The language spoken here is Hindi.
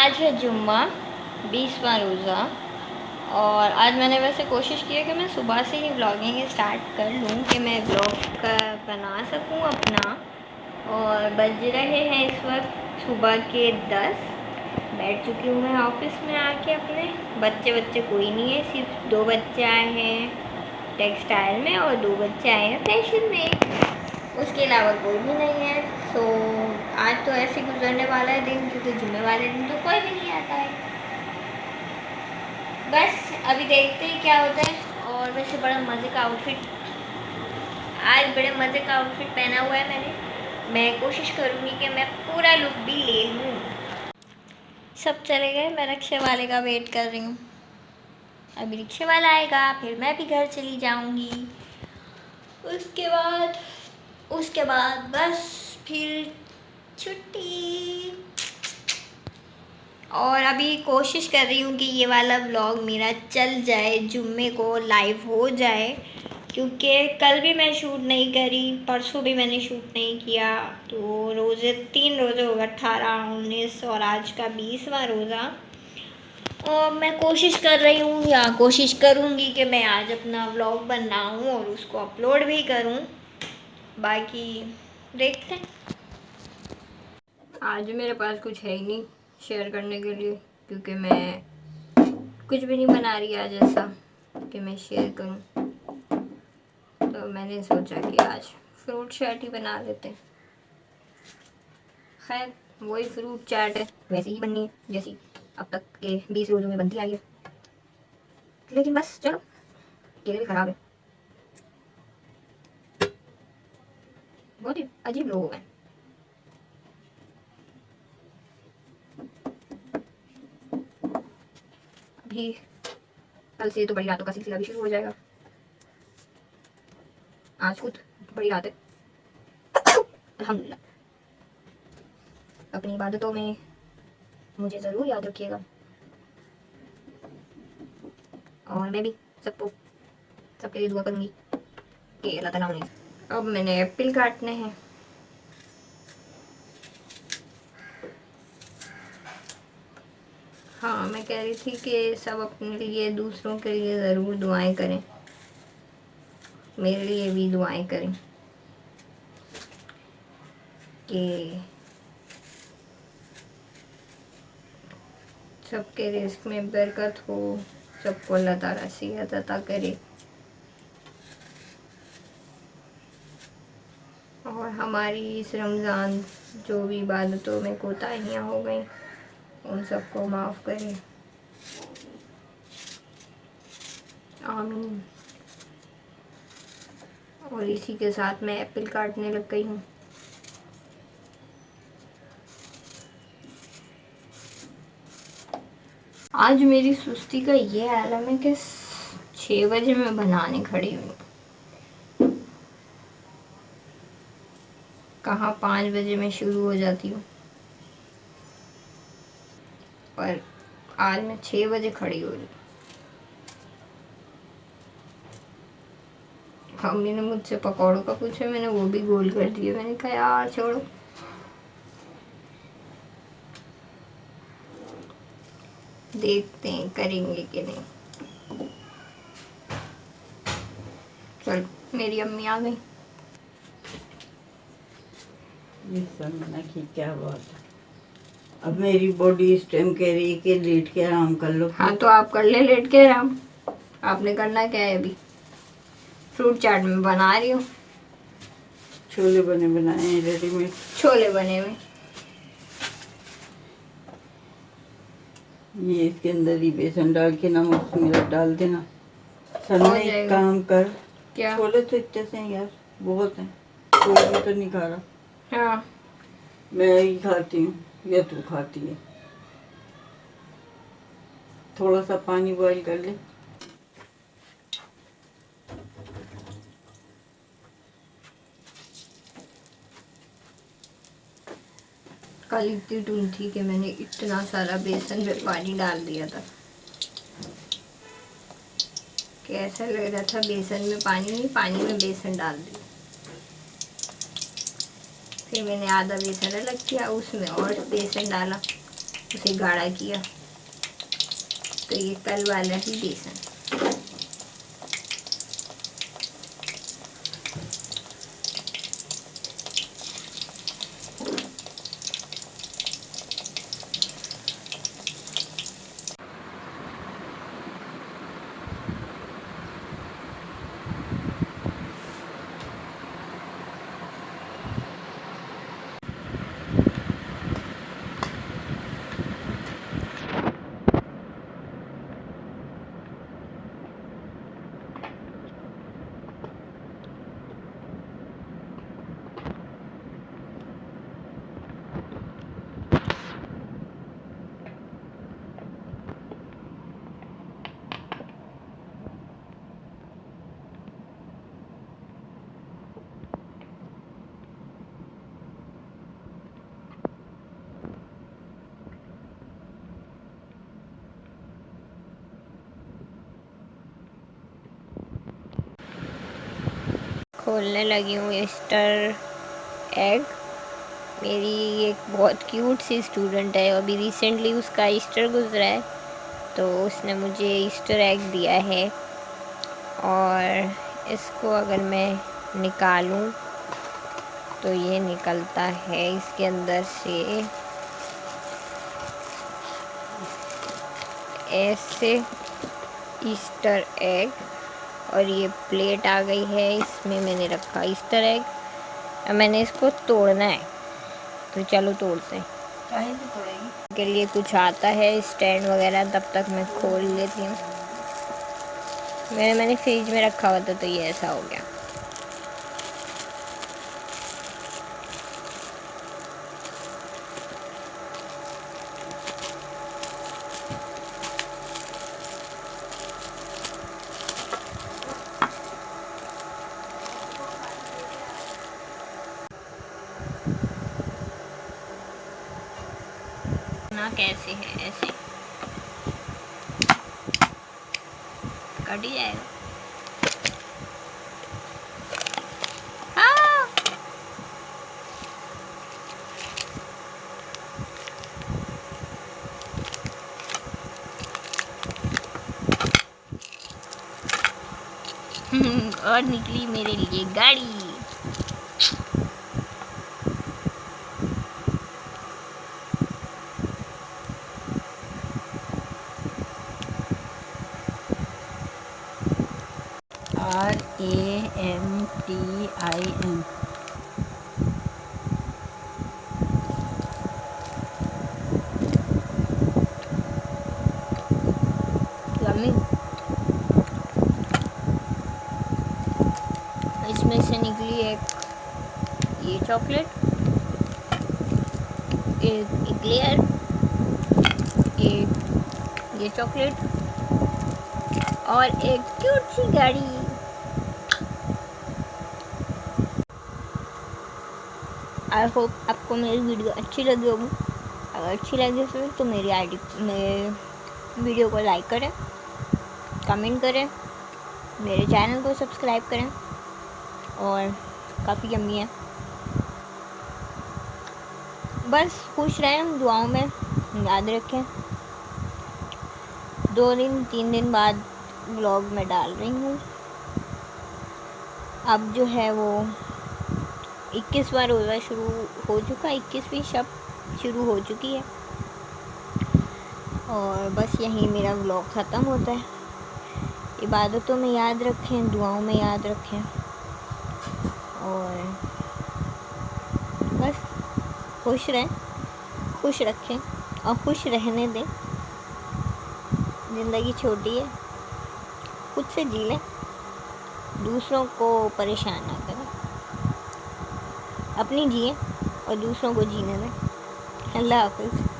आज है जुम्मा 20वां रोज़ा। और आज मैंने वैसे कोशिश की है कि मैं सुबह से ही व्लॉगिंग स्टार्ट कर लूँ कि मैं व्लॉग का बना सकूँ अपना। और बज रहे हैं इस वक्त सुबह के 10। बैठ चुकी हूँ मैं ऑफिस में आके अपने। बच्चे कोई नहीं है, सिर्फ 2 बच्चे आए हैं टेक्सटाइल में और 2 बच्चे आए हैं फैशन में। उसके अलावा कोई भी नहीं है। तो आज तो ऐसे गुजरने वाला है दिन, क्योंकि जुम्मे वाले दिन तो कोई भी नहीं आता है। बस अभी देखते हैं क्या होता है। और वैसे बड़ा मज़े का आउटफिट, आज बड़े मज़े का आउटफिट पहना हुआ है मैंने। मैं कोशिश करूँगी कि मैं पूरा लुक भी ले लूँ। सब चले गए, मैं रिक्शे वाले का वेट कर रही हूँ। अभी रिक्शे वाला आएगा फिर मैं भी घर चली जाऊँगी। उसके बाद बस फिर छुट्टी। और अभी कोशिश कर रही हूँ कि ये वाला व्लॉग मेरा चल जाए, जुम्मे को लाइव हो जाए, क्योंकि कल भी मैं शूट नहीं करी, परसों भी मैंने शूट नहीं किया। तो रोज़े 3 रोज़े हो गए, 18, 19 और आज का 20वां रोज़ा। और मैं कोशिश कर रही हूँ या कोशिश करूँगी कि मैं आज अपना व्लॉग बनाऊँ और उसको अपलोड भी करूँ। बाकी देखते हैं। आज मेरे पास कुछ है ही नहीं शेयर करने के लिए, क्योंकि मैं कुछ भी नहीं बना रही आज ऐसा कि मैं शेयर करूं। तो मैंने सोचा कि आज फ्रूट चाट ही बना लेते हैं। खैर वही फ्रूट चाट है, वैसे ही बननी है जैसी अब तक के 20 रोज़ों में बनती आई है। लेकिन बस चलो, केले भी खराब है, बहुत ही अजीब लोग हैं। अभी कल से तो बड़ी रातों का सिलसिला भी शुरू हो जाएगा। आज खुद बड़ी रात है। अल्हम्दुलिल्लाह, अपनी इबादतों में मुझे ज़रूर याद रखिएगा। और मैं भी सबको सबके लिए दुआ करूँगी कि अल्लाह ताला उन्हें। अब मैंने एप्पल काटने हैं। हाँ, मैं कह रही थी कि सब अपने लिए, दूसरों के लिए ज़रूर दुआएं करें, मेरे लिए भी दुआएं करें कि सबके रिस्क में बरकत हो, सबको अल्लाह ताला सेहत अता करे। और हमारी इस रमज़ान जो भी इबादतों में कोताहियाँ हो गई, उन सबको माफ़ करे, आमीन। और इसी के साथ मैं एप्पल काटने लग गई हूँ। आज मेरी सुस्ती का ये आलम है कि 6 बजे मैं बनाने खड़ी हुई, कहाँ 5 बजे मैं शुरू हो जाती हूँ, पर आज मैं 6 बजे खड़ी हो रही। मम्मी ने मुझसे पकौड़ों का पूछा, मैंने वो भी गोल कर दिए। मैंने कहा यार छोड़ो, देखते हैं करेंगे कि नहीं। चलो, मेरी अम्मी आ गई। की क्या बात है। अब मेरी बॉडी इस टाइम कह रही है कि लेट के आराम कर लो। हाँ तो आप कर ले लेट के आराम। आपने करना क्या है अभी? फ्रूट चाट में बना रही हूँ। छोले बने बनाए हैं रेडीमेड। छोले बने हुए। ये इसके अंदर ही बेसन डाल के नमक मिर्च डाल देना। सन्ना एक काम कर, क्या? छोले तो इतने से हैं यार, बहुत हैं। छोले भी तो नहीं खा रहा। हाँ, मैं ही खाती हूँ या तू खाती है? थोड़ा सा पानी बॉईल कर ले। कल इतनी टून थी कि मैंने इतना सारा बेसन में पानी डाल दिया था कि ऐसा लग रहा था बेसन में पानी नहीं, पानी में बेसन डाल दिया। फिर मैंने आधा बेसन अलग किया, उसमें और बेसन डाला, उसे गाढ़ा किया, तो ये कल वाला ही बेसन। खोलने लगी हूँ ईस्टर एग। मेरी एक बहुत क्यूट सी स्टूडेंट है, अभी रिसेंटली उसका ईस्टर गुजरा है, तो उसने मुझे ईस्टर एग दिया है। और इसको अगर मैं निकालूं तो ये निकलता है इसके अंदर से ऐसे ईस्टर एग। और ये प्लेट आ गई है, इसमें मैंने रखा ईस्टर एग। अब मैंने इसको तोड़ना है, तो चलो तोड़ते हैं। चाहे तो पड़ेगी के लिए कुछ आता है स्टैंड वगैरह, तब तक मैं खोल लेती हूँ। मैंने फ्रिज में रखा हुआ था, तो ये ऐसा हो गया। ना कैसे है, ऐसे कट ही जाएगा। हाँ। और निकली मेरे लिए गाड़ी। RAMTIN इसमें से निकली एक ये चॉकलेट, एक इक्लेयर, एक ये चॉकलेट और एक क्यूट सी गाड़ी। आई होप आपको मेरी वीडियो अच्छी लगी होगी। अगर अच्छी लगी तो मेरे वीडियो को लाइक करें, कमेंट करें, मेरे चैनल को सब्सक्राइब करें। और काफ़ी यम्मी है। बस खुश रहें, दुआओं में याद रखें। 2-3 दिन बाद व्लॉग में डाल रही हूँ। अब जो है वो 21वां रोज़ा शुरू हो चुका, 21वीं शब शुरू हो चुकी है। और बस यहीं मेरा व्लॉग ख़त्म होता है। इबादतों में याद रखें, दुआओं में याद रखें, और बस खुश रहें, खुश रखें और खुश रहने दें। ज़िंदगी छोटी है, खुद से जी लें, दूसरों को परेशान ना करें, अपनी जिए और दूसरों को जीने दें। अल्लाह हाफ़िज़।